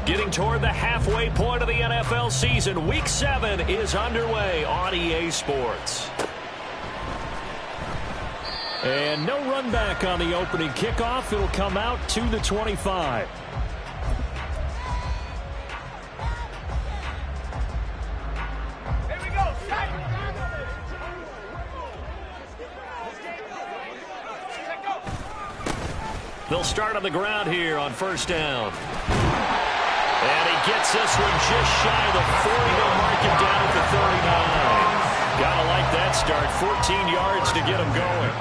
Getting toward the halfway point of the NFL season. Week 7 is underway on EA Sports. And no run back on the opening kickoff. It'll come out to the 25. They'll start on the ground here on first down. And he gets this one just shy of the 40. They'll mark it down at the 39. Gotta like that start. 14 yards to get him going.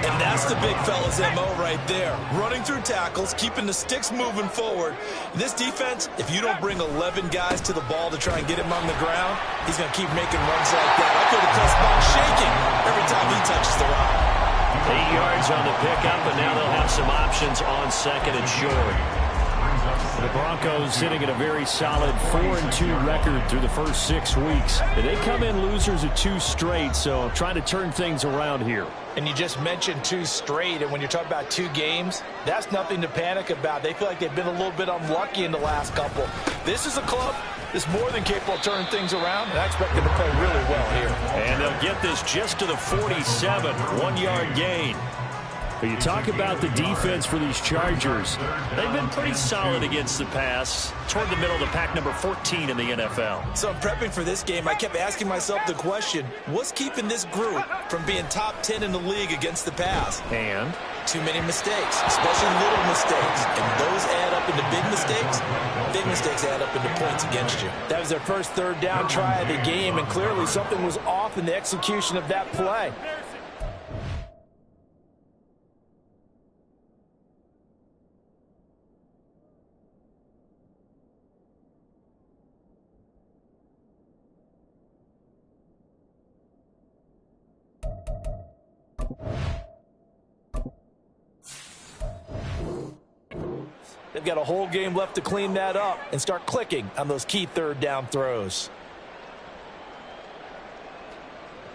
And that's the big fella's MO right there. Running through tackles, keeping the sticks moving forward. This defense, if you don't bring 11 guys to the ball to try and get him on the ground, he's going to keep making runs like that. I feel the press box shaking every time he touches the rock. 8 yards on the pickup, and now they'll have some options on second and short. The Broncos sitting at a very solid 4-2 record through the first 6 weeks. They come in losers of 2 straight, so trying to turn things around here. And you just mentioned 2 straight, and when you're talking about 2 games, that's nothing to panic about. They feel like they've been a little bit unlucky in the last couple. This is a club that's more than capable of turning things around, and I expect them to play really well here. And they'll get this just to the 47, 1-yard gain. But you talk about the defense for these Chargers. They've been pretty solid against the pass, toward the middle of the pack, number 14 in the NFL. So I'm prepping for this game. I kept asking myself the question, what's keeping this group from being top 10 in the league against the pass? And? Too many mistakes, especially little mistakes. And those add up into big mistakes. Big mistakes add up into points against you. That was their first third down try of the game, and clearly something was off in the execution of that play. They've got a whole game left to clean that up and start clicking on those key third down throws.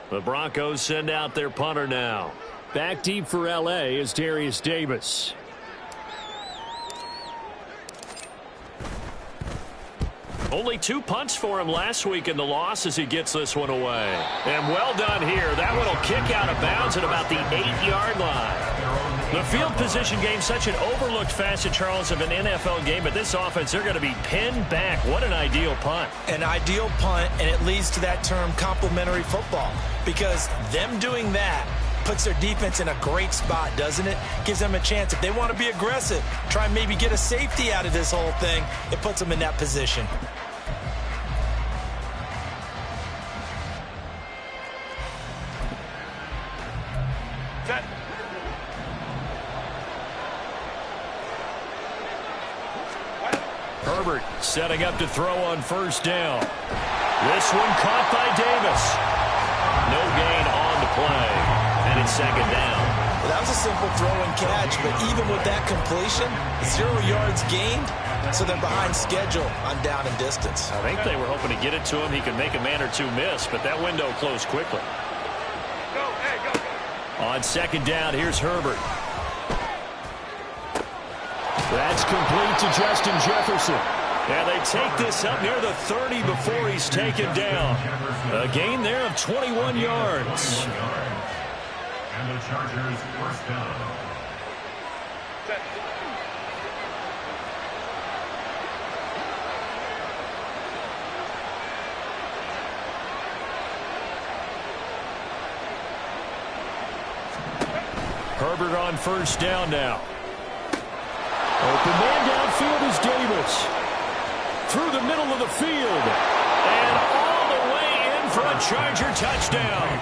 The Broncos send out their punter now. Back deep for L.A. is Darius Davis. Only 2 punts for him last week in the loss as he gets this one away. And well done here. That one will kick out of bounds at about the 8-yard line. The field position game, such an overlooked facet, Charles, of an NFL game. But this offense, they're going to be pinned back. What an ideal punt. An ideal punt, and it leads to that term complementary football. Because them doing that puts their defense in a great spot, doesn't it? Gives them a chance. If they want to be aggressive, try and maybe get a safety out of this whole thing, it puts them in that position. Herbert setting up to throw on first down. This one caught by Davis. No gain on the play, and it's second down. Well, that was a simple throw and catch, but even with that completion, 0 yards gained, so they're behind schedule on down and distance. I think they were hoping to get it to him. He could make a man or 2 miss, but that window closed quickly. On second down, here's Herbert. That's complete to Justin Jefferson. And they take this up near the 30 before he's taken down. A gain there of 21 yards. And the Chargers first down. Herbert on first down now. Open man downfield is Davis. Through the middle of the field. And all the way in for a Charger touchdown.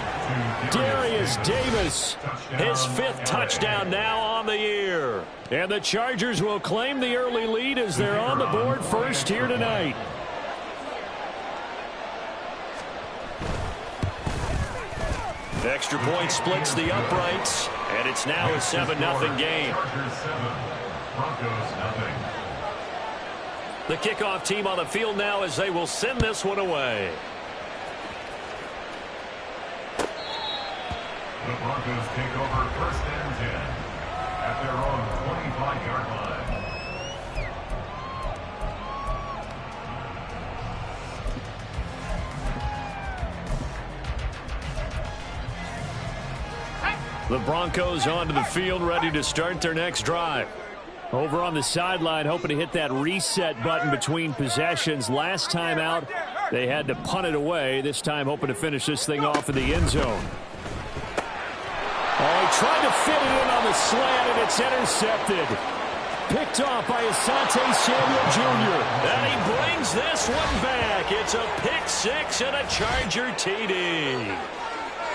Darius Davis, his 5th touchdown now on the year. And the Chargers will claim the early lead as they're on the board first here tonight. Extra point splits the uprights, and it's now a 7-0 game. The kickoff team on the field now as they will send this one away. The Broncos take over first and 10 at their own 25-yard line. The Broncos onto the field, ready to start their next drive. Over on the sideline, hoping to hit that reset button between possessions. Last time out, they had to punt it away. This time, hoping to finish this thing off in the end zone. Oh, he tried to fit it in on the slant, and it's intercepted. Picked off by Asante Samuel Jr. And he brings this one back. It's a pick six and a Charger TD.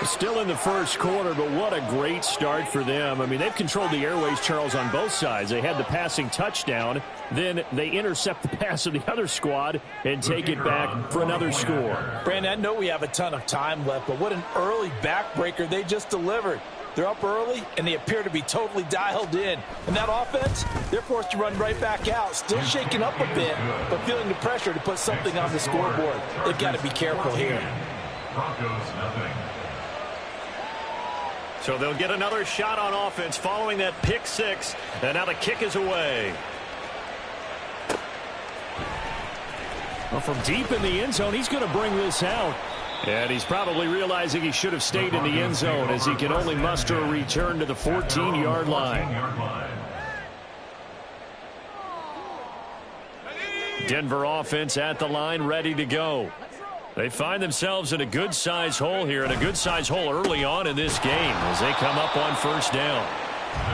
Still in the first quarter, but what a great start for them. I mean, they've controlled the airways, Charles, on both sides. They had the passing touchdown. Then they intercept the pass of the other squad and take it back for another score. Brandon, I know we have a ton of time left, but what an early backbreaker they just delivered. They're up early, and they appear to be totally dialed in. And that offense, they're forced to run right back out, still shaking up a bit, but feeling the pressure to put something on the scoreboard. They've got to be careful here. Broncos, nothing. So they'll get another shot on offense following that pick six, and now the kick is away. Well, from deep in the end zone, he's going to bring this out. And he's probably realizing he should have stayed in the end zone as he can only muster a return to the 14-yard line. Denver offense at the line, ready to go. They find themselves in a good-sized hole here, and a good-sized hole early on in this game as they come up on first down.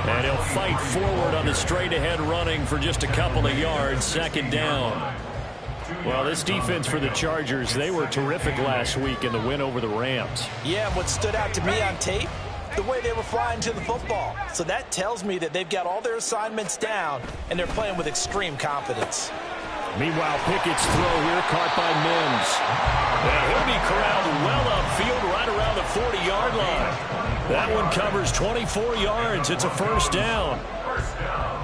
And he'll fight forward on the straight-ahead running for just a couple of yards, second down. Well, this defense for the Chargers, they were terrific last week in the win over the Rams. Yeah, and what stood out to me on tape, the way they were flying to the football. So that tells me that they've got all their assignments down, and they're playing with extreme confidence. Meanwhile, Pickett's throw here caught by Mims. And he'll be corralled well upfield right around the 40-yard line. That one covers 24 yards. It's a first down. First down.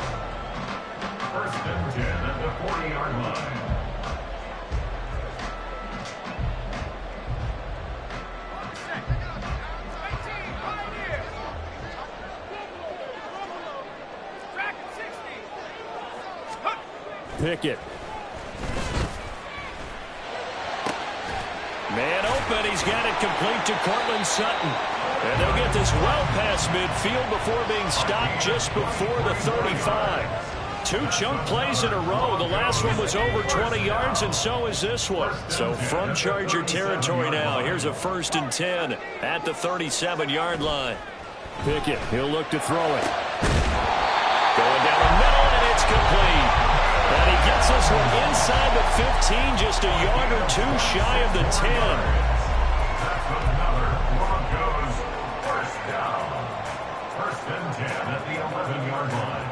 First and 10 at the 40-yard line. Pickett. Man open, he's got it complete to Cortland Sutton. And they'll get this well past midfield before being stopped just before the 35. Two chunk plays in a row. The last one was over 20 yards, and so is this one. So from Charger territory now, here's a first and 10 at the 37-yard line. Pickett, he'll look to throw it. Going down the middle, and it's complete. And he gets this one inside the 15, just a yard or two shy of the 10. That's another Broncos first down. First and 10 at the 11-yard line.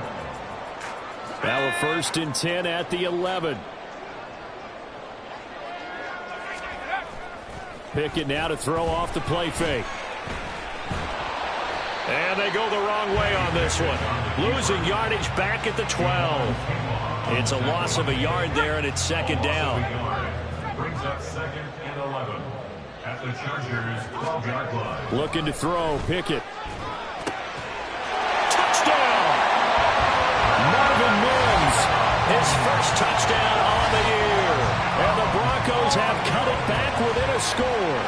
Now a first and 10 at the 11. Pickett now to throw off the play fake. And they go the wrong way on this one. Losing yardage back at the 12. It's a loss of a yard there, and it's second down. Brings up second and 11 at the Chargers 12-yard line. Looking to throw, Pickett. Touchdown! Marvin Mims, his first touchdown on the year. And the Broncos have cut it back within a score.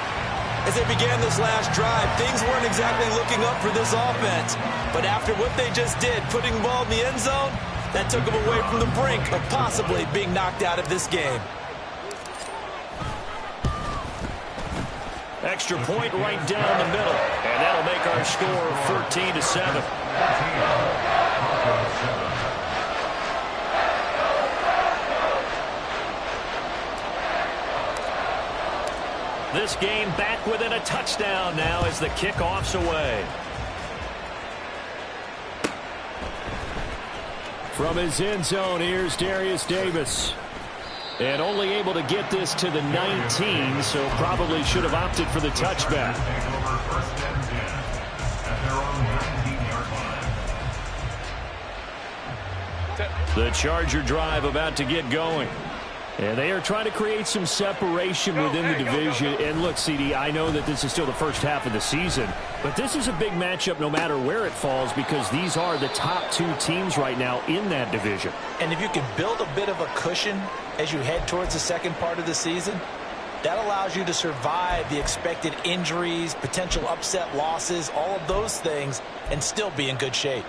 As they began this last drive, things weren't exactly looking up for this offense. But after what they just did, putting the ball in the end zone, that took them away from the brink of possibly being knocked out of this game. Extra point right down the middle. And that'll make our score 14-7. This game back within a touchdown now as the kickoff's away. From his end zone, here's Darius Davis. And only able to get this to the 19, so probably should have opted for the touchback. The Charger drive about to get going. And they are trying to create some separation within the division. And look, CD, I know that this is still the first half of the season, but this is a big matchup no matter where it falls because these are the top two teams right now in that division. And if you can build a bit of a cushion as you head towards the second part of the season, That allows you to survive the expected injuries, potential upset losses, all of those things, and still be in good shape.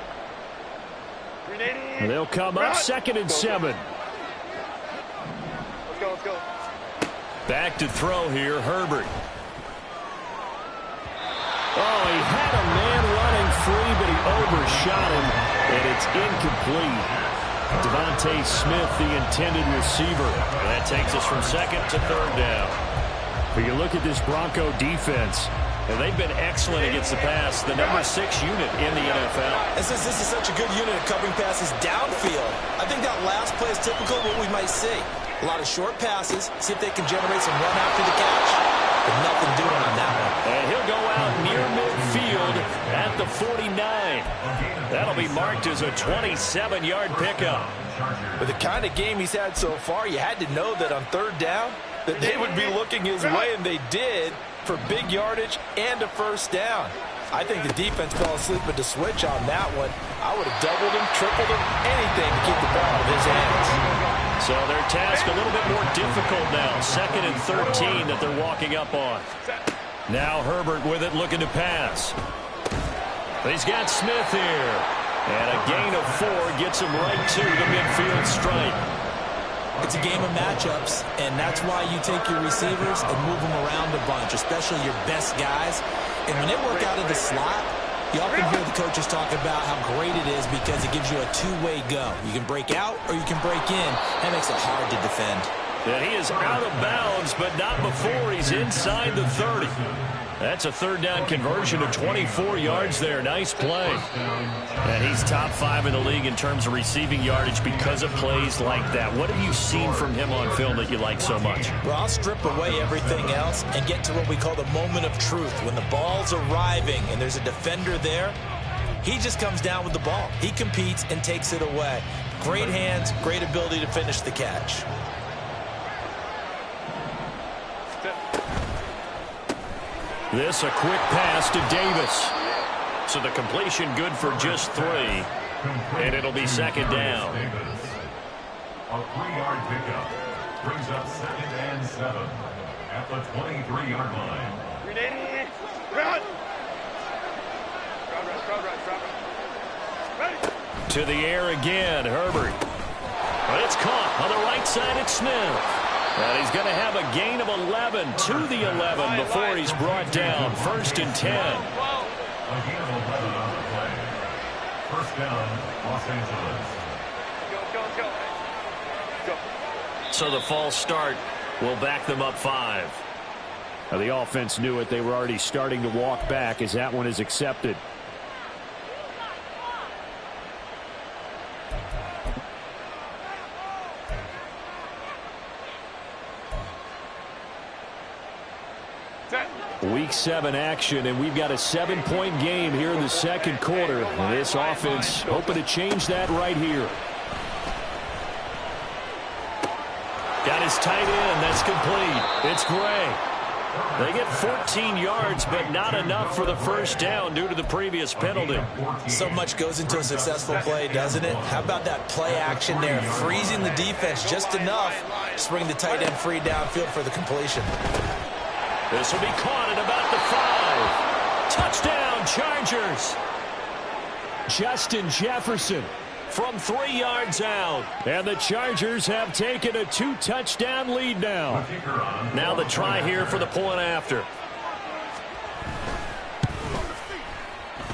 They'll come up 2nd and 7. Let's go. Back to throw here, Herbert. Oh, he had a man running free, but he overshot him, and it's incomplete. Devontae Smith, the intended receiver. And that takes us from 2nd to 3rd down. But you look at this Bronco defense, and they've been excellent against the pass, the number 6 unit in the NFL. And since this is such a good unit of covering passes downfield, I think that last play is typical of what we might see. A lot of short passes, see if they can generate some run after the catch. But nothing doing on that one. And he'll go out near midfield at the 49. That'll be marked as a 27-yard pickup. With the kind of game he's had so far, you had to know that on 3rd down, that they would be looking his way, and they did, for big yardage and a 1st down. I think the defense fell asleep with the switch on that one. I would have doubled him, tripled him, anything to keep the ball out of his hands. So their task a little bit more difficult now. 2nd and 13 that they're walking up on. Now Herbert with it, looking to pass. He's got Smith here. And a gain of 4 gets him right to the midfield stripe. It's a game of matchups, and that's why you take your receivers and move them around a bunch, especially your best guys. And when they work out of the slot, you often hear the coaches talk about how great it is because it gives you a two-way go. You can break out or you can break in. That makes it hard to defend. Yeah, he is out of bounds, but not before he's inside the 30. That's a 3rd down conversion of 24 yards there. Nice play. And he's top 5 in the league in terms of receiving yardage because of plays like that. What have you seen from him on film that you like so much? Well, I'll strip away everything else and get to what we call the moment of truth. When the ball's arriving and there's a defender there, he just comes down with the ball. He competes and takes it away. Great hands, great ability to finish the catch. This a quick pass to Davis. So the completion good for just 3. And it'll be 2nd down. A 3-yard pickup brings up 2nd and 7 at the 23-yard line. To the air again, Herbert. But it's caught on the right side at Smith. And he's going to have a gain of 11 to the 11 before he's brought down. 1st and 10. A gain of 11 on the play. 1st down, Los Angeles. Go. So the false start will back them up 5. Now the offense knew it. They were already starting to walk back as that one is accepted. Week 7 action, and we've got a 7-point game here in the 2nd quarter. And this offense hoping to change that right here. Got his tight end. That's complete. It's Gray. They get 14 yards, but not enough for the 1st down due to the previous penalty. So much goes into a successful play, doesn't it? How about that play action there? Freezing the defense just enough to bring the tight end free downfield for the completion. This will be caught at about the 5. Touchdown, Chargers. Justin Jefferson from 3 yards out. And the Chargers have taken a 2-touchdown lead now. Now the try here for the point after.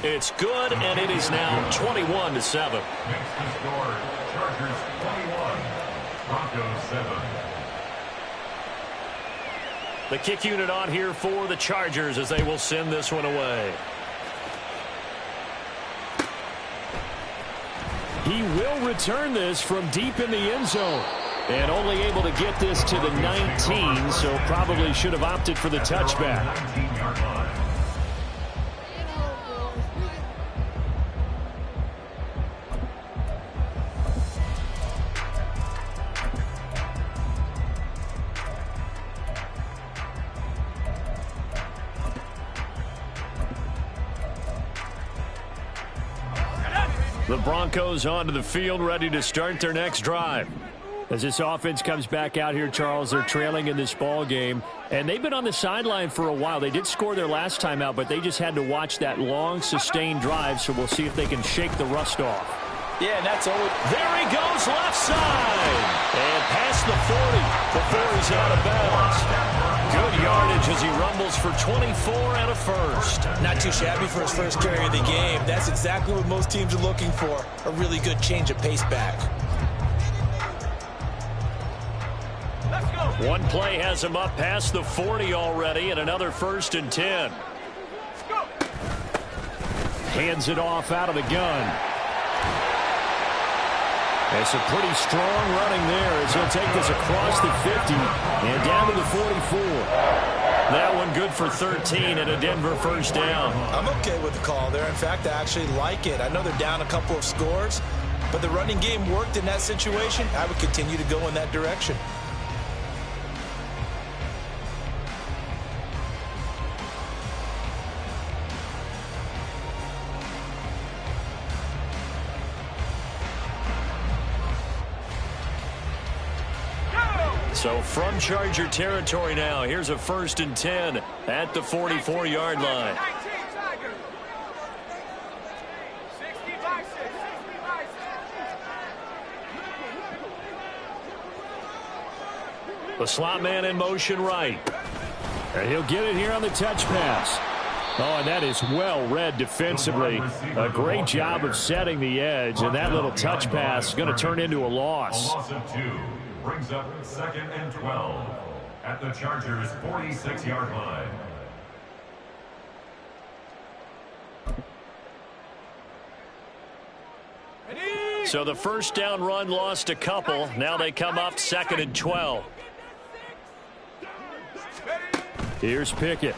It's good, and it is now 21-7. Makes the score, Chargers 21, Broncos 7. The kick unit on here for the Chargers as they will send this one away. He will return this from deep in the end zone. And only able to get this to the 19, so probably should have opted for the touchback. 19-yard line. The Broncos onto the field, ready to start their next drive. As this offense comes back out here, Charles, they're trailing in this ball game, and they've been on the sideline for a while. They did score their last time out, but they just had to watch that long, sustained drive, so we'll see if they can shake the rust off. Yeah, and that's always... There he goes, left side, and past the 40 before he's out of bounds. Good yardage as he rumbles for 24 and a first. Not too shabby for his first carry of the game. That's exactly what most teams are looking for, a really good change of pace back. One play has him up past the 40 already, and another 1st and 10. Hands it off out of the gun. It's a pretty strong running there as he'll take this across the 50 and down to the 44. That one good for 13 and a Denver first down. I'm okay with the call there. In fact, I actually like it. I know they're down a couple of scores, but the running game worked in that situation. I would continue to go in that direction. So from Charger territory now, here's a 1st and 10 at the 44-yard line. The slot man in motion right. And he'll get it here on the touch pass. Oh, and that is well read defensively. A great job of setting the edge, and that little touch pass is going to turn into a loss. A loss of 2 brings up 2nd and 12 at the Chargers' 46-yard line. So the first down run lost a couple. Now they come up 2nd and 12. Here's Pickett.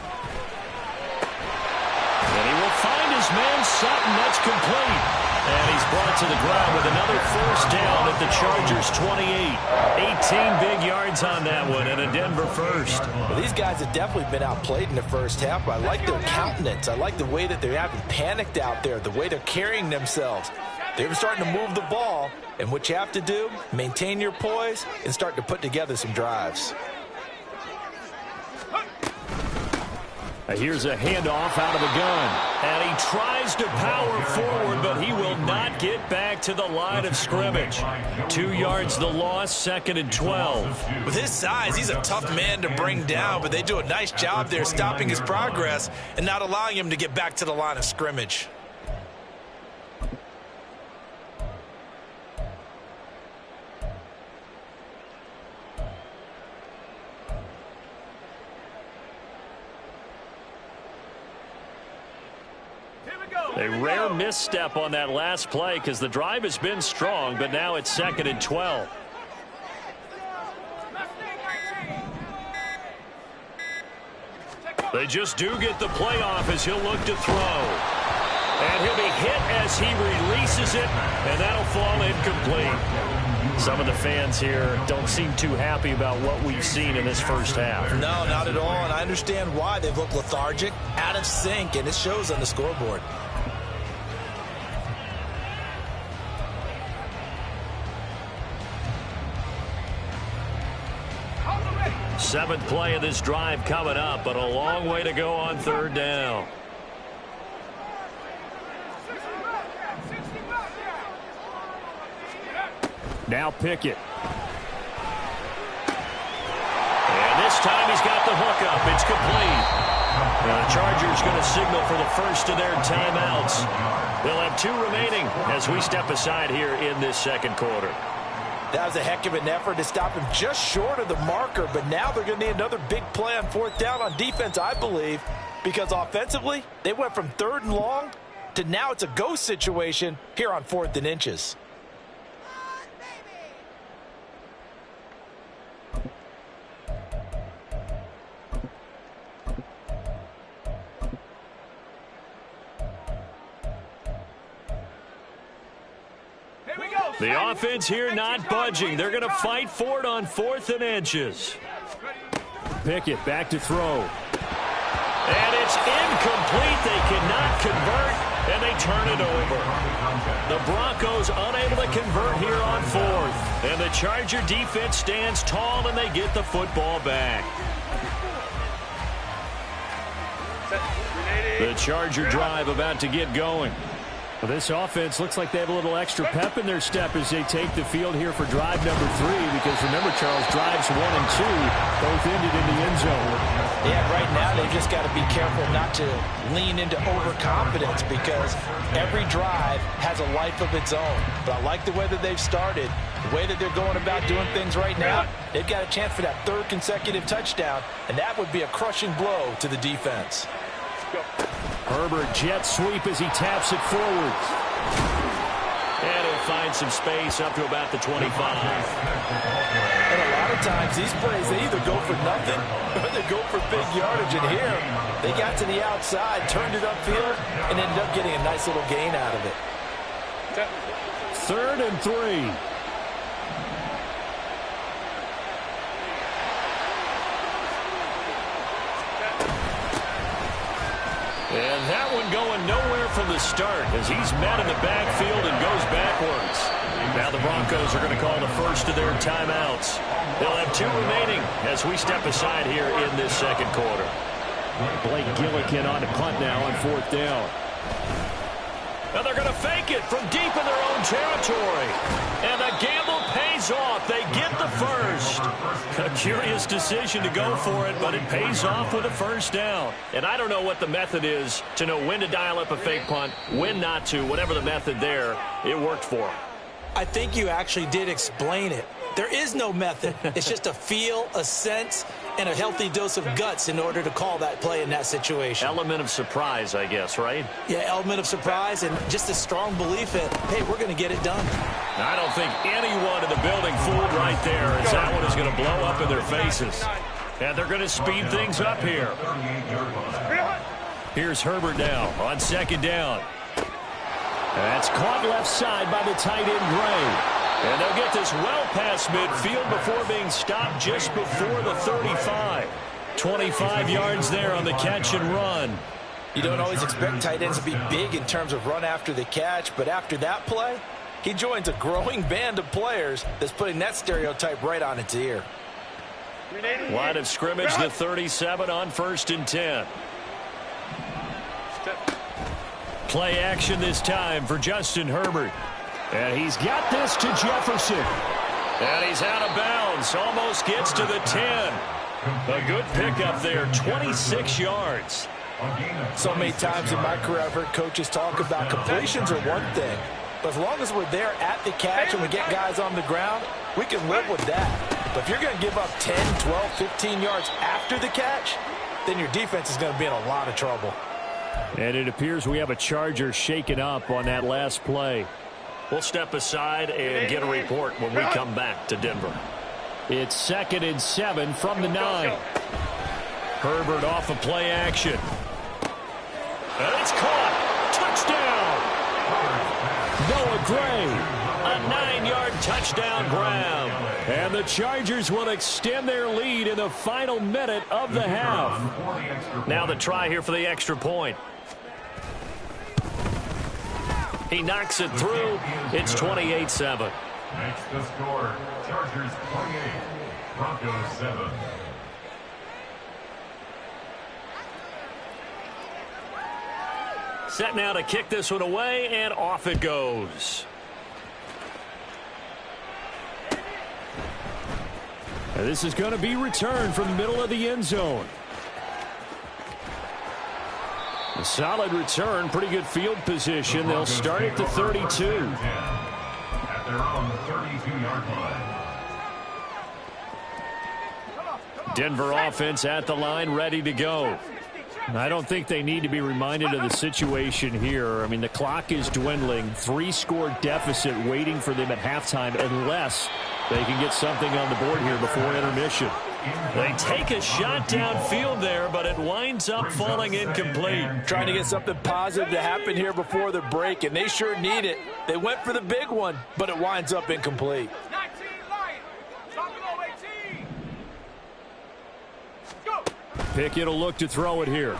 And he will find his man Sutton. That's complete. And he's brought to the ground with another 1st down at the Chargers' 28. 18 big yards on that one and a Denver first. Well, these guys have definitely been outplayed in the first half, but I like their countenance. I like the way that they haven't panicked out there, the way they're carrying themselves. They're starting to move the ball, and what you have to do, maintain your poise and start to put together some drives. Here's a handoff out of the gun. And he tries to power forward, but he will not get back to the line of scrimmage. 2 yards the loss, 2nd and 12. With his size, he's a tough man to bring down, but they do a nice job there stopping his progress and not allowing him to get back to the line of scrimmage. A rare misstep on that last play because the drive has been strong, but now it's 2nd and 12. They just do get the play off as he'll look to throw. And he'll be hit as he releases it, and that'll fall incomplete. Some of the fans here don't seem too happy about what we've seen in this first half. No, not at all, and I understand why. They've looked lethargic, out of sync, and it shows on the scoreboard. Seventh play of this drive coming up, but a long way to go on 3rd down. Now Pickett. And this time he's got the hook up. It's complete. Now the Chargers going to signal for the first of their timeouts. They'll have 2 remaining as we step aside here in this 2nd quarter. That was a heck of an effort to stop him just short of the marker, but now they're going to need another big play on 4th down on defense, I believe, because offensively, they went from 3rd and long to now it's a go situation here on 4th and inches. The offense here not budging. They're going to fight for it on 4th and inches. Pickett back to throw. And it's incomplete. They cannot convert. and they turn it over. The Broncos unable to convert here on fourth. And the Charger defense stands tall, and they get the football back. The Charger drive about to get going. Well, this offense looks like they have a little extra pep in their step as they take the field here for drive number 3, because remember, Charles, drives 1 and 2 both ended in the end zone. Yeah, right now they've just got to be careful not to lean into overconfidence, because every drive has a life of its own. But I like the way that they've started, the way that they're going about doing things right now. They've got a chance for that 3rd consecutive touchdown, and that would be a crushing blow to the defense. Herbert jet sweep as he taps it forward. And he'll find some space up to about the 25. And a lot of times these plays, they either go for nothing or they go for big yardage. And here, they got to the outside, turned it upfield, and ended up getting a nice little gain out of it. 3rd and 3. And that one going nowhere from the start as he's met in the backfield and goes backwards. Now the Broncos are going to call the first of their timeouts. They'll have 2 remaining as we step aside here in this second quarter. Blake Gillikin on to punt now on 4th down. And they're going to fake it from deep in their own territory. And the gamble pays off. They get the first. A curious decision to go for it, but it pays off with a first down. And I don't know what the method is to know when to dial up a fake punt, when not to. Whatever the method there, it worked for them. I think you actually did explain it. There is no method. It's just a feel, a sense, and a healthy dose of guts in order to call that play in that situation. Element of surprise, I guess, right? Yeah, element of surprise and just a strong belief that, hey, we're going to get it done. I don't think anyone in the building fooled right there, as that one is going to blow up in their faces. And they're going to speed things up here. Here's Herbert now on 2nd down. That's caught left side by the tight end, Gray. And they'll get this well past midfield before being stopped just before the 35. 25 yards there on the catch and run. You don't always expect tight ends to be big in terms of run after the catch, but after that play, he joins a growing band of players that's putting that stereotype right on its ear. Line of scrimmage, the 37 on 1st and 10. Play action this time for Justin Herbert. And he's got this to Jefferson. And he's out of bounds. Almost gets to the 10. A good pickup there, 26 yards. So many times in my career I've heard coaches talk about completions are one thing. But as long as we're there at the catch and we get guys on the ground, we can live with that. But if you're going to give up 10, 12, 15 yards after the catch, then your defense is going to be in a lot of trouble. And it appears we have a Charger shaken up on that last play. We'll step aside and get a report when we come back to Denver. It's 2nd and 7 from the 9. Herbert off of play action. And it's caught. Touchdown. Noah Gray. A 9-yard touchdown grab. And the Chargers will extend their lead in the final minute of the half. Now the try here for the extra point. He knocks it through. It's 28-7. Makes the score. Chargers 28, Broncos 7. Set now to kick this one away, and off it goes. And this is going to be returned from the middle of the end zone. A solid return, pretty good field position. They'll start at the 32. At their own 32-yard line. Denver offense at the line, ready to go. I don't think they need to be reminded of the situation here. I mean, the clock is dwindling. 3-score deficit waiting for them at halftime unless they can get something on the board here before intermission. They take a shot downfield there, but it winds up falling incomplete. Trying to get something positive to happen here before the break, and they sure need it. They went for the big one, but it winds up incomplete. Pickett will look to throw it here.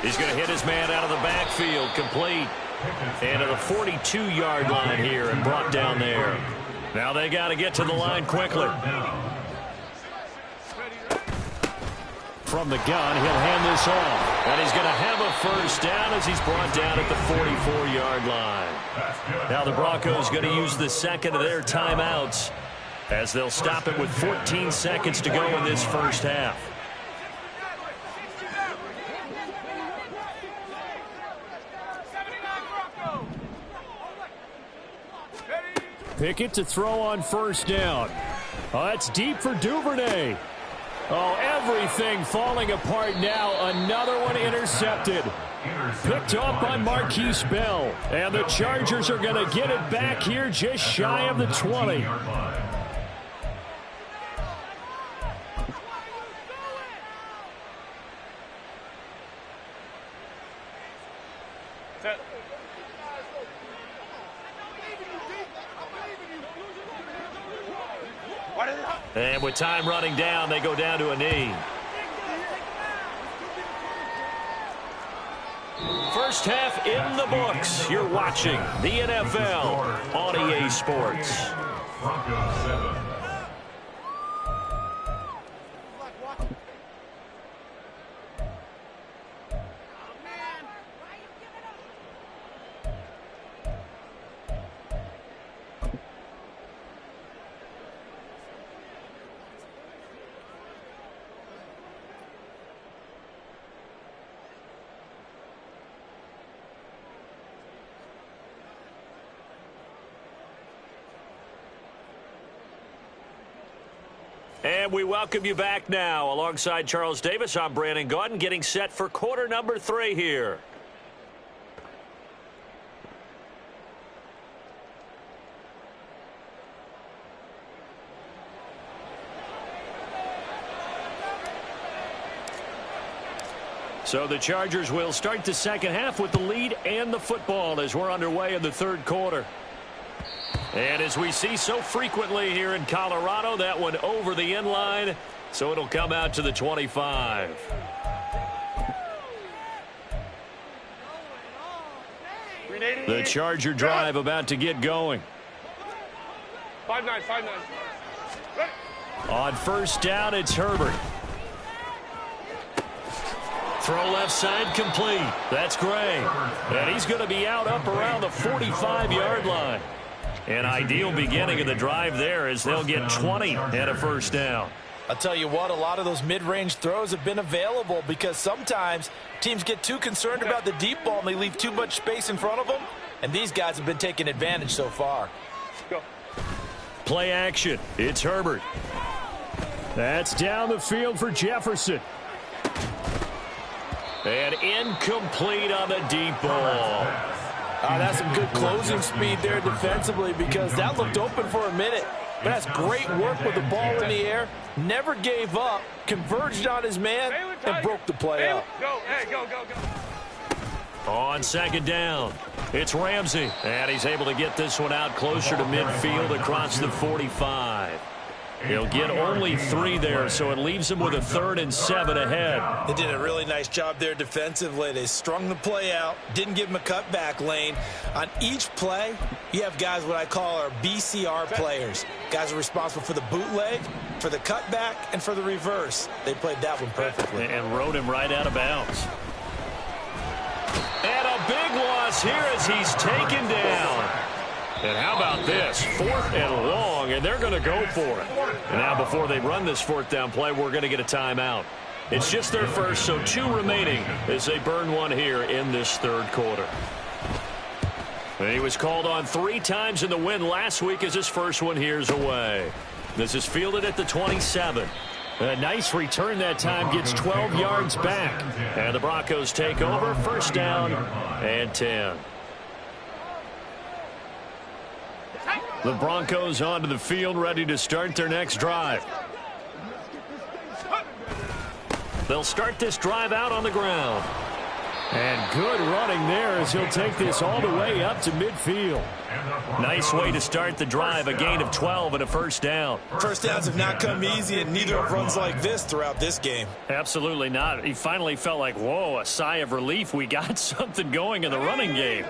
He's going to hit his man out of the backfield, complete. And to the 42-yard line here and brought down there. Now they got to get to the line quickly. From the gun, he'll hand this off. And he's going to have a first down as he's brought down at the 44-yard line. Now the Broncos going to use the second of their timeouts as they'll stop it with 14 seconds to go in this first half. Pickett to throw on first down. Oh, that's deep for Duvernay. Oh, everything falling apart now. Another one intercepted. Picked up by Marquise Bell. And the Chargers are going to get it back here just shy of the 20. And with time running down, they go down to a knee. First half in the books. You're watching the NFL on EA Sports. Broncos 7. And we welcome you back now. Alongside Charles Davis, I'm Brandon Gaudin, getting set for quarter number 3 here. So the Chargers will start the second half with the lead and the football as we're underway in the third quarter. And as we see so frequently here in Colorado, that one over the end line, so it'll come out to the 25. The Charger drive about to get going. 5-9. On first down, it's Herbert. Throw left side complete. That's Gray. And he's going to be out up around the 45-yard line. An ideal beginning of the drive there as they'll get 20 and a first down. I'll tell you what, a lot of those mid-range throws have been available because sometimes teams get too concerned about the deep ball and they leave too much space in front of them. And these guys have been taking advantage so far. Go. Play action. It's Herbert. That's down the field for Jefferson. And incomplete on the deep ball. That's some good closing speed there defensively because that looked open for a minute. But that's great work with the ball in the air. Never gave up, converged on his man, and broke the play up. Go. On second down, it's Ramsey. And he's able to get this one out closer to midfield across the 45. He'll get only 3 there, so it leaves him with a 3rd and 7 ahead. They did a really nice job there defensively. They strung the play out, didn't give him a cutback lane. On each play, you have guys what I call our BCR players. Guys are responsible for the bootleg, for the cutback, and for the reverse. They played that one perfectly. And rode him right out of bounds. And a big loss here as he's taken down. And how about this? 4th and long, and they're going to go for it. And now before they run this 4th down play, we're going to get a timeout. It's just their first, so 2 remaining as they burn one here in this third quarter. And he was called on 3 times in the win last week as his first one here's away. This is fielded at the 27. A nice return that time, gets 12 yards back. And the Broncos take over, first down and 10. The Broncos onto the field, ready to start their next drive. They'll start this drive out on the ground. And good running there as he'll take this all the way up to midfield. Nice way to start the drive, a gain of 12 and a first down. First downs have not come easy, and neither have runs like this throughout this game. Absolutely not. He finally felt like, whoa, a sigh of relief. We got something going in the running game.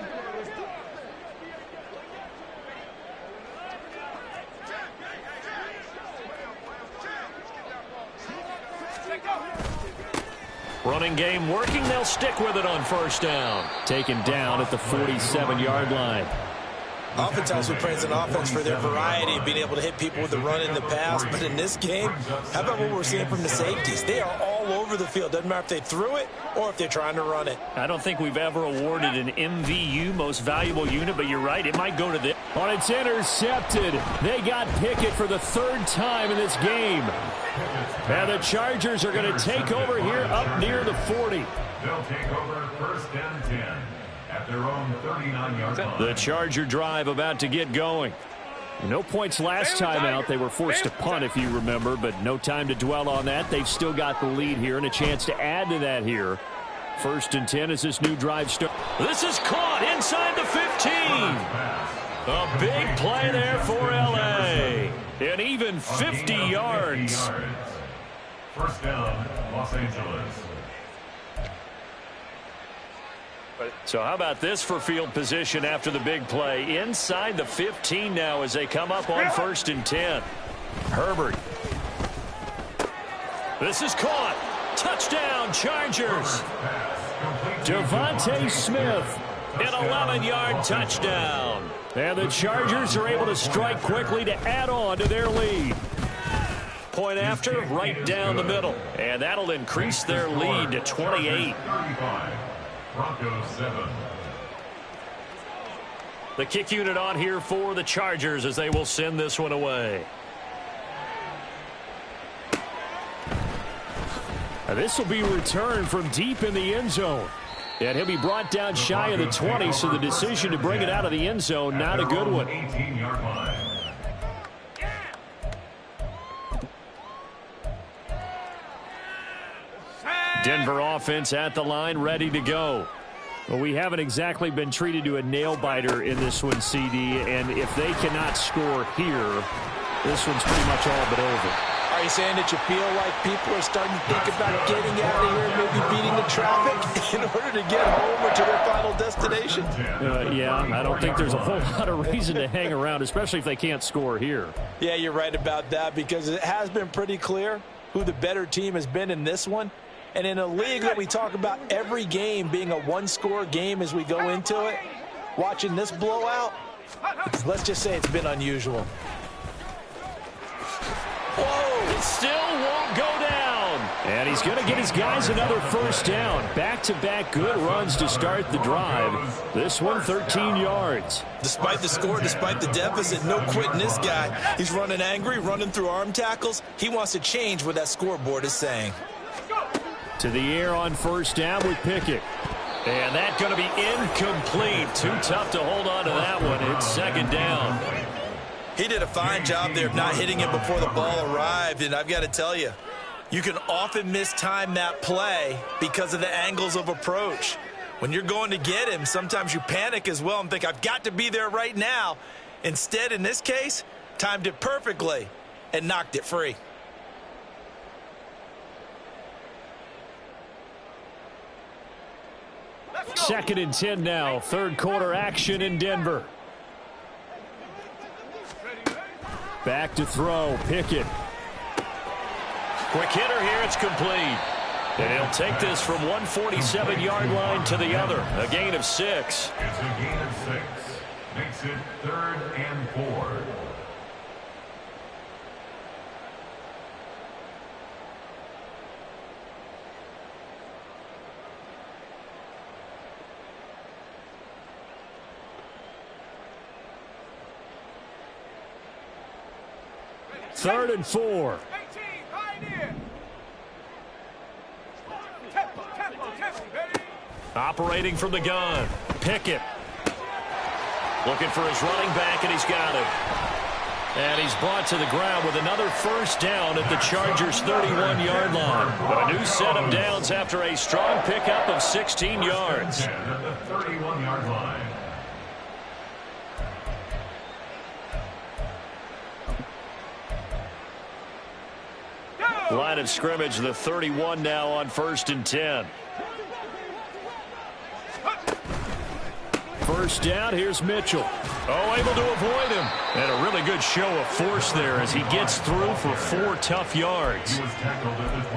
Running game working. They'll stick with it on first down. Taken down at the 47-yard line. Oftentimes we praise an offense for their variety of being able to hit people with the run in the pass. But in this game, how about what we're seeing from the safeties? They are all over the field. Doesn't matter if they threw it or if they're trying to run it. I don't think we've ever awarded an MVU, most valuable unit, but you're right. It might go to this. On it's intercepted. They got Pickett for the third time in this game. And the Chargers are going to take over here up near the 40. They'll take over first and 10 at their own 39-yard line. The Charger drive about to get going. No points last time out. They were forced to punt, if you remember, but no time to dwell on that. They've still got the lead here and a chance to add to that here. First and 10 as this new drive starts. This is caught inside the 15. A big play there for L.A. And even 50 yards. First down, Los Angeles. So how about this for field position after the big play? Inside the 15 now as they come up on first and 10. Herbert. This is caught. Touchdown, Chargers. Devontae Smith, an 11-yard touchdown. And the Chargers are able to strike quickly to add on to their lead. Point after, right down the middle. And that'll increase their lead to 28. Broncos 7. The kick unit on here for the Chargers as they will send this one away. Now this will be returned from deep in the end zone. And he'll be brought down shy of the 20, so the decision to bring it out of the end zone, not a good one. 18-yard line. Denver offense at the line, ready to go. Well, we haven't exactly been treated to a nail-biter in this one, CD, and if they cannot score here, this one's pretty much all but over. Are you saying that you feel like people are starting to think about getting out of here and maybe beating the traffic in order to get home or to their final destination? Yeah, I don't think there's a whole lot of reason to hang around, especially if they can't score here. Yeah, you're right about that, because it has been pretty clear who the better team has been in this one. And in a league that we talk about every game being a one-score game as we go into it, watching this blowout, let's just say it's been unusual. Whoa, it still won't go down. And he's going to get his guys another first down. Back-to-back good runs to start the drive. This one 13 yards. Despite the score, despite the deficit, no quitting this guy. He's running angry, running through arm tackles. He wants to change what that scoreboard is saying. To the air on first down with Pickett. And that's going to be incomplete. Too tough to hold on to that one. It's second down. He did a fine job there of not hitting him before the ball arrived. And I've got to tell you, you can often mistime that play because of the angles of approach. When you're going to get him, sometimes you panic as well and think, I've got to be there right now. Instead, in this case, timed it perfectly and knocked it free. Second and 10 now. Third quarter action in Denver. Back to throw. Pickett. Quick hitter here. It's complete. And he'll take this from 147-yard line to the other. A gain of 6. It's a gain of 6. Makes it 3rd and 4. Third and 4. Operating from the gun. Pickett. Looking for his running back, and he's got him. And he's brought to the ground with another first down at the Chargers' 31-yard line. But a new set of downs after a strong pickup of 16 yards. At the 31-yard line. Line of scrimmage, the 31 now on 1st and 10. First down, here's Mitchell. Oh, able to avoid him. And a really good show of force there as he gets through for 4 tough yards.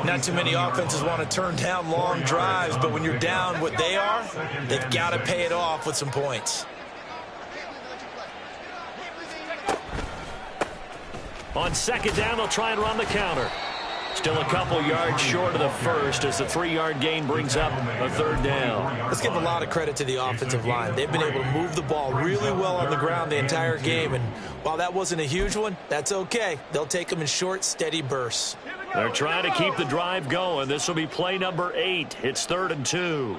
Not too many offenses want to turn down long drives, but when you're down what they are, they've got to pay it off with some points. On 2nd down, they'll try and run the counter. Still a couple yards short of the first as the 3-yard gain brings up a 3rd down. Let's give a lot of credit to the offensive line. They've been able to move the ball really well on the ground the entire game. And while that wasn't a huge one, that's okay. They'll take them in short, steady bursts. They're trying to keep the drive going. This will be play number 8. It's 3rd and 2.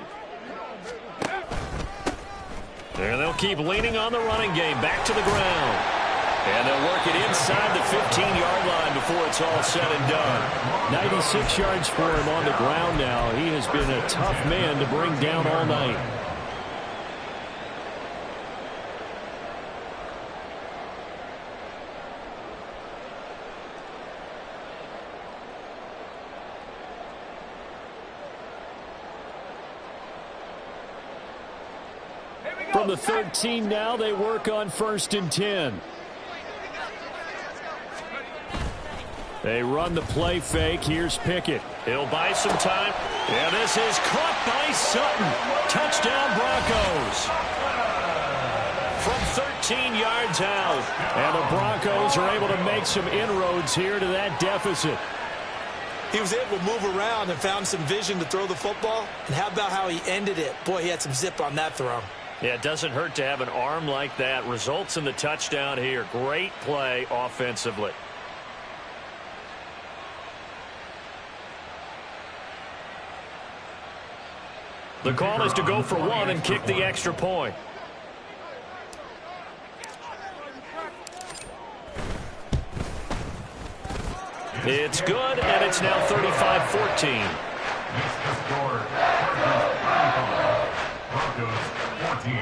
And they'll keep leaning on the running game. Back to the ground. And they'll work it inside the 15-yard line before it's all said and done. 96 yards for him on the ground now. He has been a tough man to bring down all night. From the 13 now, they work on 1st and 10. They run the play fake. Here's Pickett. He'll buy some time. Yeah, this is caught by Sutton. Touchdown, Broncos. From 13 yards out. And the Broncos are able to make some inroads here to that deficit. He was able to move around and found some vision to throw the football. And how about how he ended it? Boy, he had some zip on that throw. Yeah, it doesn't hurt to have an arm like that. Results in the touchdown here. Great play offensively. The call is to go for 1 and kick the extra point. It's good, and it's now 35-14. Broncos 14.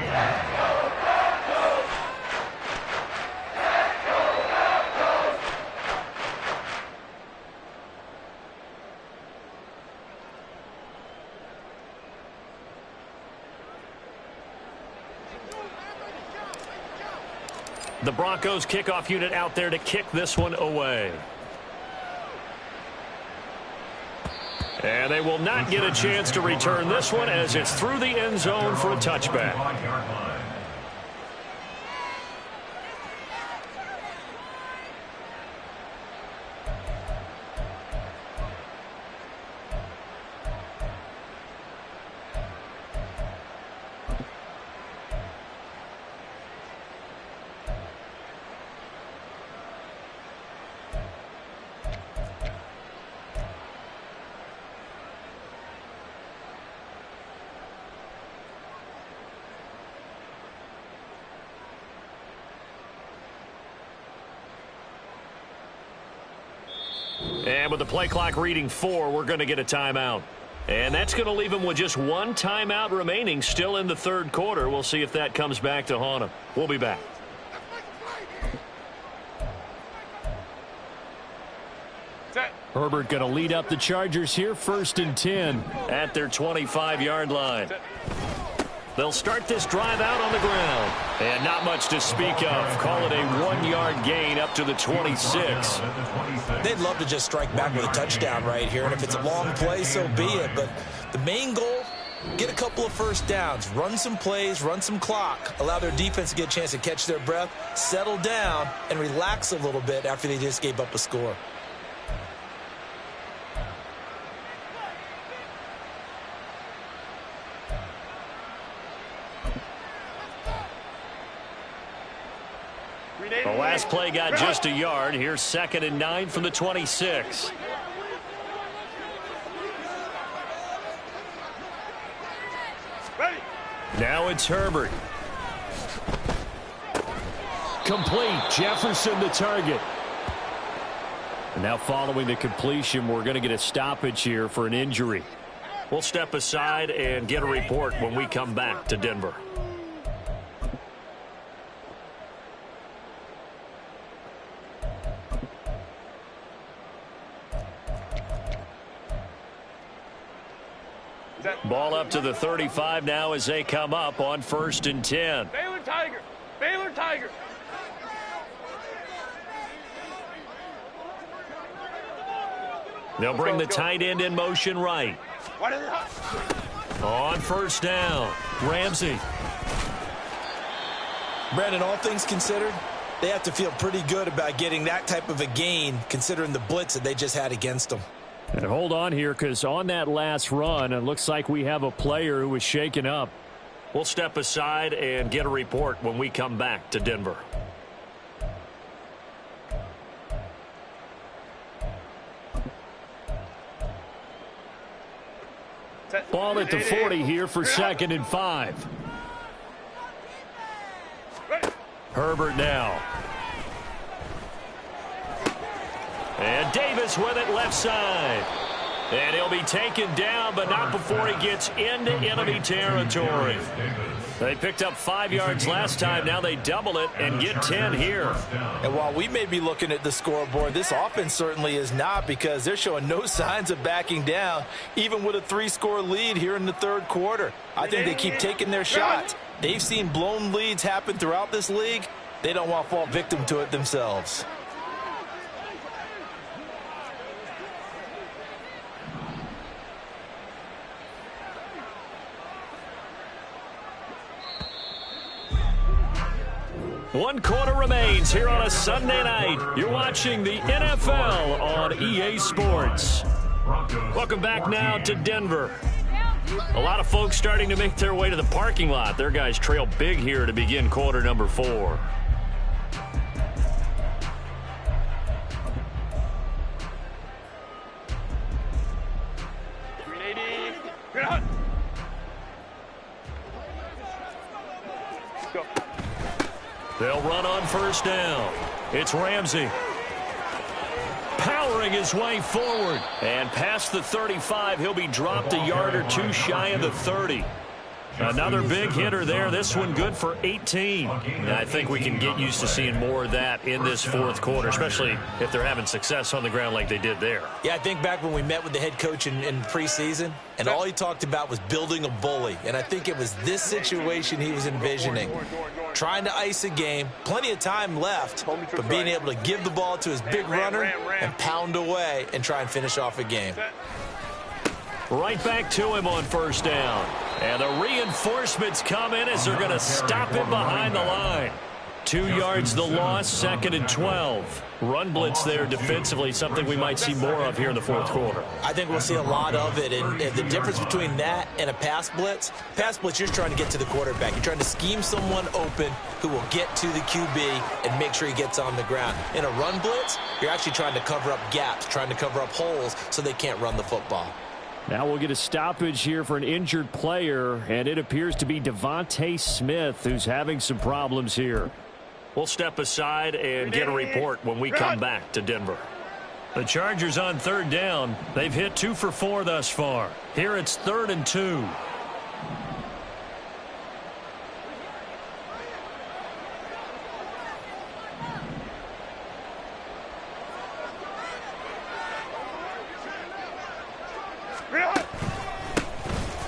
The Broncos kickoff unit out there to kick this one away. And they will not get a chance to return this one as it's through the end zone for a touchback. And with the play clock reading 4, we're going to get a timeout. And that's going to leave them with just 1 timeout remaining still in the 3rd quarter. We'll see if that comes back to haunt them. We'll be back. Herbert going to lead up the Chargers here, 1st and 10 at their 25-yard line. They'll start this drive out on the ground. And not much to speak of. Call it a 1-yard gain up to the 26. They'd love to just strike back with a touchdown right here. And if it's a long play, so be it. But the main goal, get a couple of first downs. Run some plays, run some clock. Allow their defense to get a chance to catch their breath, settle down, and relax a little bit after they just gave up a score. The last play got just a yard. Here's 2nd and 9 from the 26. Now it's Herbert. Complete. Jefferson the target. And now following the completion, we're going to get a stoppage here for an injury. We'll step aside and get a report when we come back to Denver. Ball up to the 35 now as they come up on 1st and 10. Baylor Tiger. Baylor Tiger. They'll bring the tight end in motion right. On 1st down, Ramsey. Brandon, all things considered, they have to feel pretty good about getting that type of a gain considering the blitz that they just had against them. And hold on here, because on that last run, it looks like we have a player who was shaken up. We'll step aside and get a report when we come back to Denver. Ball at the 40 here for 2nd and 5. Herbert now. And Davis with it left side. And he'll be taken down, but not before he gets into enemy territory. They picked up 5 yards last time. Now they double it and get 10 here. And while we may be looking at the scoreboard, this offense certainly is not, because they're showing no signs of backing down, even with a 3-score lead here in the 3rd quarter. I think they keep taking their shots. They've seen blown leads happen throughout this league. They don't want to fall victim to it themselves. One quarter remains here on a Sunday night. You're watching the NFL on EA Sports. Welcome back now to Denver. A lot of folks starting to make their way to the parking lot. Their guys trail big here to begin quarter number 4. They'll run on 1st down. It's Ramsey. Powering his way forward. And past the 35, he'll be dropped a yard or 2 shy of the 30. Another big hitter there. This one good for 18. And I think we can get used to seeing more of that in this 4th quarter, especially if they're having success on the ground like they did there. Yeah, I think back when we met with the head coach in preseason, and all he talked about was building a bully. And I think it was this situation he was envisioning. Trying to ice a game, plenty of time left, but being able to give the ball to his big runner and pound away and try and finish off a game. Right back to him on 1st down. And the reinforcements come in as they're going to stop him behind the line. 2 yards the loss, 2nd and 12. Run blitz there defensively, something we might see more of here in the 4th quarter. I think we'll see a lot of it, and the difference between that and a pass blitz, you're trying to get to the quarterback. You're trying to scheme someone open who will get to the QB and make sure he gets on the ground. In a run blitz, you're actually trying to cover up gaps, trying to cover up holes so they can't run the football. Now we'll get a stoppage here for an injured player, and it appears to be Devontae Smith who's having some problems here. We'll step aside and get a report when we come back to Denver. The Chargers on 3rd down. They've hit 2 for 4 thus far. Here it's 3rd and 2.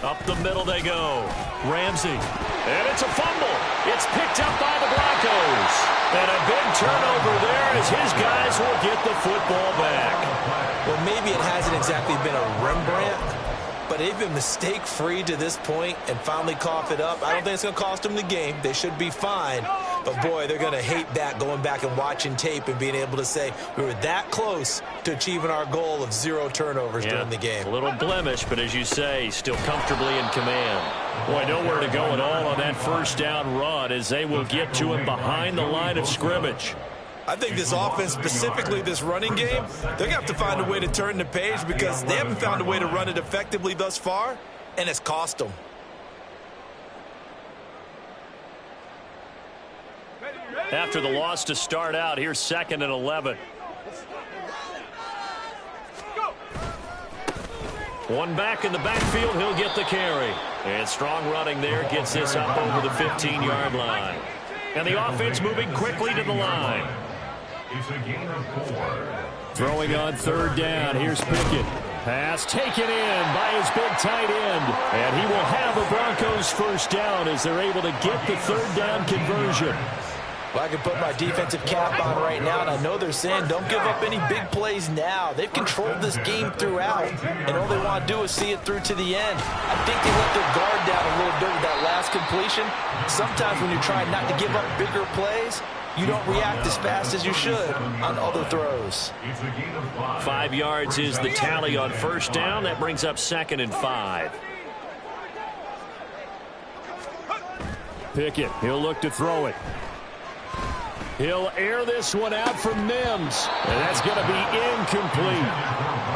Up the middle they go. Ramsey. And it's a fumble. It's picked up by the Broncos. And a big turnover there as his guys will get the football back. Well, maybe it hasn't exactly been a Rembrandt, but they've been mistake-free to this point and finally cough it up. I don't think it's going to cost them the game. They should be fine. But, boy, they're going to hate that, going back and watching tape and being able to say we were that close to achieving our goal of 0 turnovers during the game. A little blemish, but as you say, still comfortably in command. Boy, nowhere to go at all on that 1st down run as they will get to him behind the line of scrimmage. I think this offense, specifically this running game, they're going to have to find a way to turn the page because they haven't found a way to run it effectively thus far, and it's cost them. after the loss to start out. Here's 2nd and 11. One back in the backfield. He'll get the carry. And strong running there gets this up over the 15-yard line. And the offense moving quickly to the line. It's a gain of 4. Throwing on 3rd down. Here's Pickett. Pass taken in by his big tight end. And he will have the Broncos first down as they're able to get the 3rd down conversion. Well, I can put my defensive cap on right now, and I know they're saying don't give up any big plays now. They've controlled this game throughout, and all they want to do is see it through to the end. I think they let their guard down a little bit with that last completion. Sometimes when you're trying not to give up bigger plays, you don't react as fast as you should on other throws. 5 yards is the tally on 1st down. That brings up 2nd and 5. Pickett, he'll look to throw it. He'll air this one out for Mims. And that's going to be incomplete.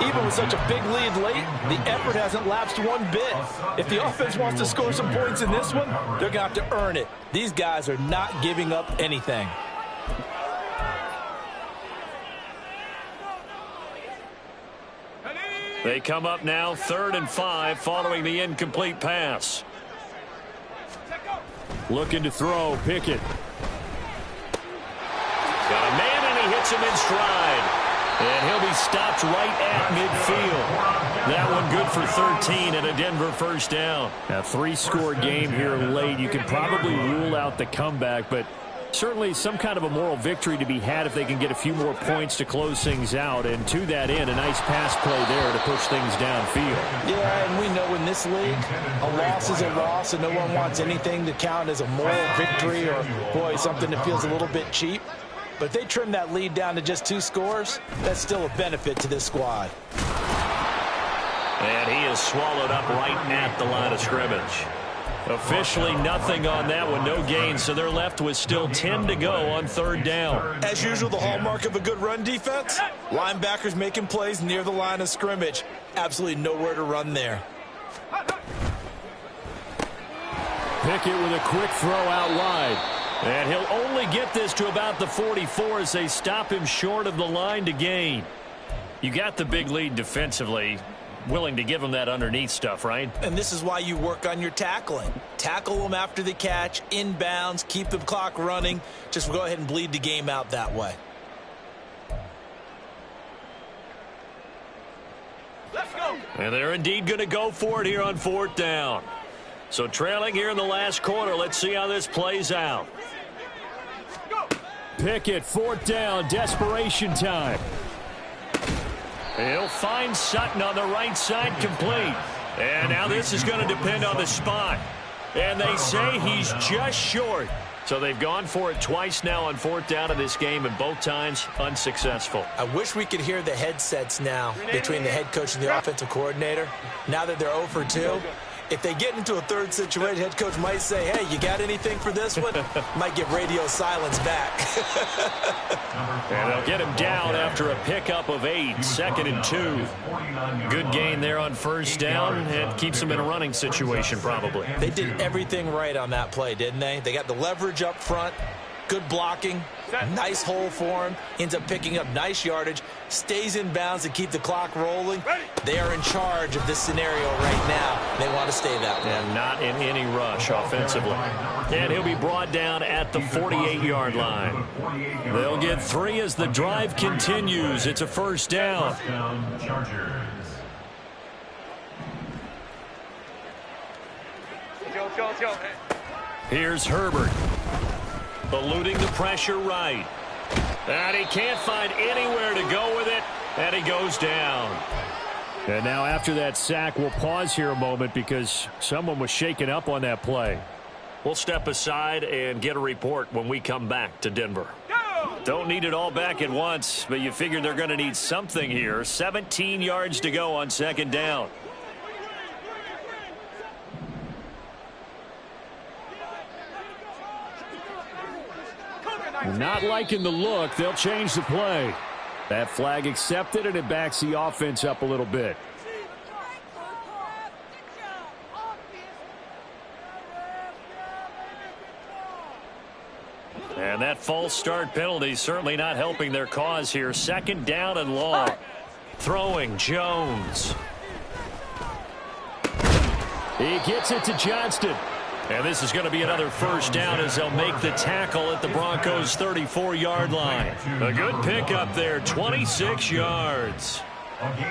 Even with such a big lead late, the effort hasn't lapsed one bit. If the offense wants to score some points in this one, they're going to have to earn it. These guys are not giving up anything. They come up now 3rd and 5 following the incomplete pass. Looking to throw, Pickett. Got a man, and he hits him in stride. And he'll be stopped right at midfield. That one good for 13 and a Denver first down. A 3-score game here late. You can probably rule out the comeback, but certainly some kind of a moral victory to be had if they can get a few more points to close things out. And to that end, a nice pass play there to push things downfield. Yeah, and we know in this league, a loss is a loss, and no one wants anything to count as a moral victory or, boy, something that feels a little bit cheap. But if they trim that lead down to just 2 scores, that's still a benefit to this squad. And he is swallowed up right at the line of scrimmage. Officially nothing on that one, no gain, so they're left with still 10 to go on 3rd down. As usual, the hallmark of a good run defense, linebackers making plays near the line of scrimmage. Absolutely nowhere to run there. Pickett with a quick throw out wide. And he'll only get this to about the 44 as they stop him short of the line to gain. You got the big lead defensively. Willing to give him that underneath stuff, right? And this is why you work on your tackling. Tackle them after the catch, inbounds, keep the clock running. Just go ahead and bleed the game out that way. Let's go. And they're indeed going to go for it here on 4th down. So trailing here in the last quarter. Let's see how this plays out. Pickett, 4th down, desperation time. He'll find Sutton on the right side, complete. And now this is going to depend on the spot. And they say he's just short. So they've gone for it twice now on 4th down in this game, and both times unsuccessful. I wish we could hear the headsets now between the head coach and the offensive coordinator. Now that they're 0 for 2. If they get into a 3rd situation, head coach might say, hey, you got anything for this one? Might get radio silence back. And they'll get him down after a pickup of 8, 2nd and 2. Good gain there on 1st down, and keeps them in a running situation probably. They did everything right on that play, didn't they? They got the leverage up front, good blocking, nice hole for him, ends up picking up nice yardage, stays in bounds to keep the clock rolling. They are in charge of this scenario right now. They want to stay that way. And not in any rush offensively. And he'll be brought down at the 48-yard line. They'll get 3 as the drive continues. It's a 1st down. Let's go. Here's Herbert. Eluding the pressure right. And he can't find anywhere to go with it. And he goes down. And now after that sack, we'll pause here a moment because someone was shaken up on that play. We'll step aside and get a report when we come back to Denver. Don't need it all back at once, but you figure they're going to need something here. 17 yards to go on 2nd down. Not liking the look. They'll change the play. That flag accepted, and it backs the offense up a little bit. And And that false start penalty certainly not helping their cause here. Second down and long. Throwing Jones. He gets it to Johnston. And this is going to be another first down as they'll make the tackle at the Broncos' 34-yard line. A good pickup there, 26 yards.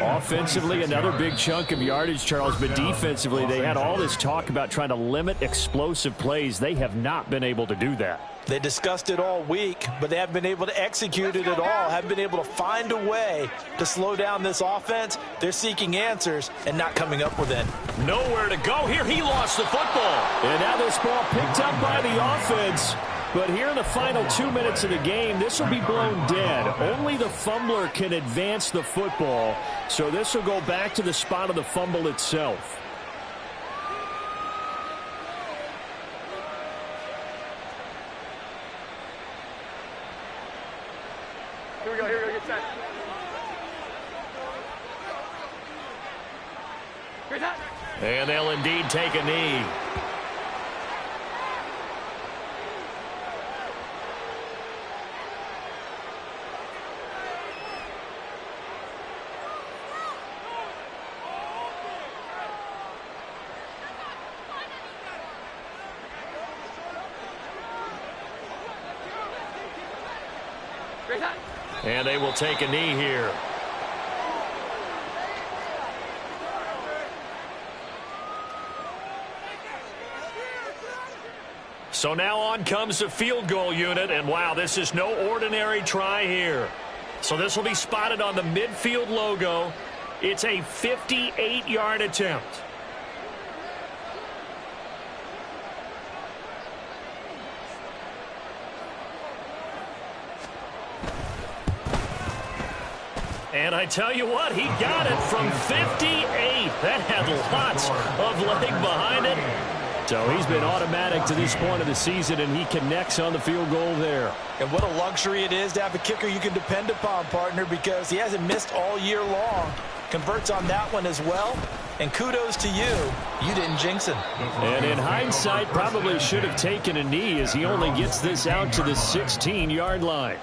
Offensively, another big chunk of yardage, Charles, but defensively, they had all this talk about trying to limit explosive plays. They have not been able to do that. They discussed it all week, but they haven't been able to execute it at all, haven't been able to find a way to slow down this offense. They're seeking answers and not coming up with it. Nowhere to go here. He lost the football. And now this ball picked up by the offense. But here in the final 2 minutes of the game, this will be blown dead. Only the fumbler can advance the football, so this will go back to the spot of the fumble itself. Here we go, get set. Here's that. And they'll indeed take a knee. And they will take a knee here. So now on comes the field goal unit, and wow, this is no ordinary try here. So this will be spotted on the midfield logo. It's a 58-yard attempt. And I tell you what, he got it from 58. That had lots of leg behind it. So he's been automatic to this point of the season, and he connects on the field goal there. And what a luxury it is to have a kicker you can depend upon, partner, because he hasn't missed all year long. Converts on that one as well. And kudos to you. You didn't jinx him. And in hindsight, probably should have taken a knee as he only gets this out to the 16-yard line.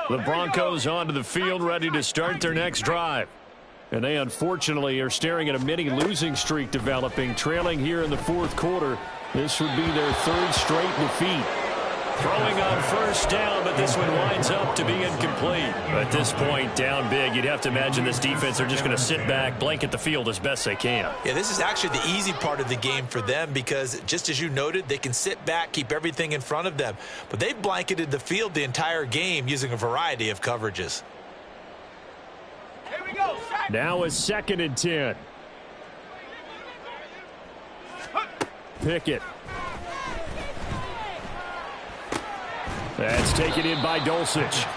The Broncos onto the field, ready to start their next drive. And they unfortunately are staring at a mini losing streak developing, trailing here in the fourth quarter. This would be their third straight defeat. Throwing on first down, but this one winds up to be incomplete. At this point, down big, you'd have to imagine this defense are just going to sit back, blanket the field as best they can. Yeah, this is actually the easy part of the game for them because, just as you noted, they can sit back, keep everything in front of them. But they've blanketed the field the entire game using a variety of coverages. Here we go. Now a 2nd and 10. Pickett. That's taken in by Dulcich.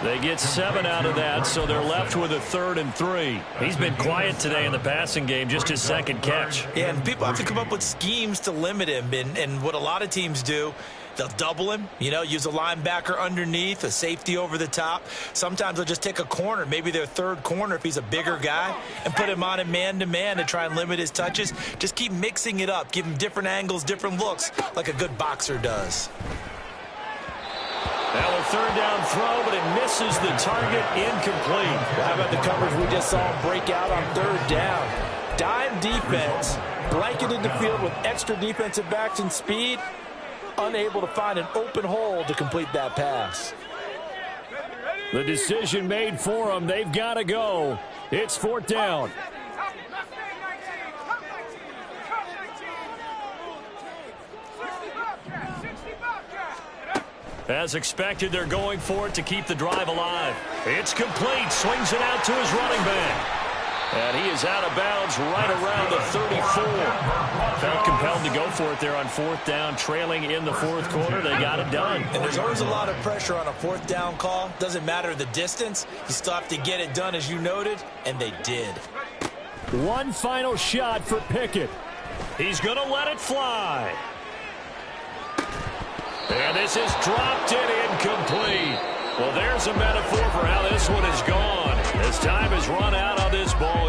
They get 7 out of that, so they're left with a 3rd and 3. He's been quiet today in the passing game, just his second catch. Yeah, and people have to come up with schemes to limit him, and what a lot of teams do, they'll double him, use a linebacker underneath, a safety over the top. Sometimes they'll just take a corner, maybe their third corner if he's a bigger guy, and put him on a man-to-man to try and limit his touches. Just keep mixing it up, give him different angles, different looks, like a good boxer does. Now a 3rd down throw, but it misses the target, incomplete. Well, how about the coverage we just saw him break out on 3rd down? Dime defense, blanketed the field with extra defensive backs and speed, unable to find an open hole to complete that pass. The decision made for them. They've got to go. It's 4th down. As expected, they're going for it to keep the drive alive. It's complete. Swings it out to his running back. And he is out of bounds right around the 34. Felt compelled to go for it there on 4th down, trailing in the 4th quarter. They got it done. And there's always a lot of pressure on a 4th down call. Doesn't matter the distance. You still have to get it done, as you noted, and they did. One final shot for Pickett. He's going to let it fly. And this is dropped in incomplete. Well, there's a metaphor for how this one is gone. As time has run out on this ball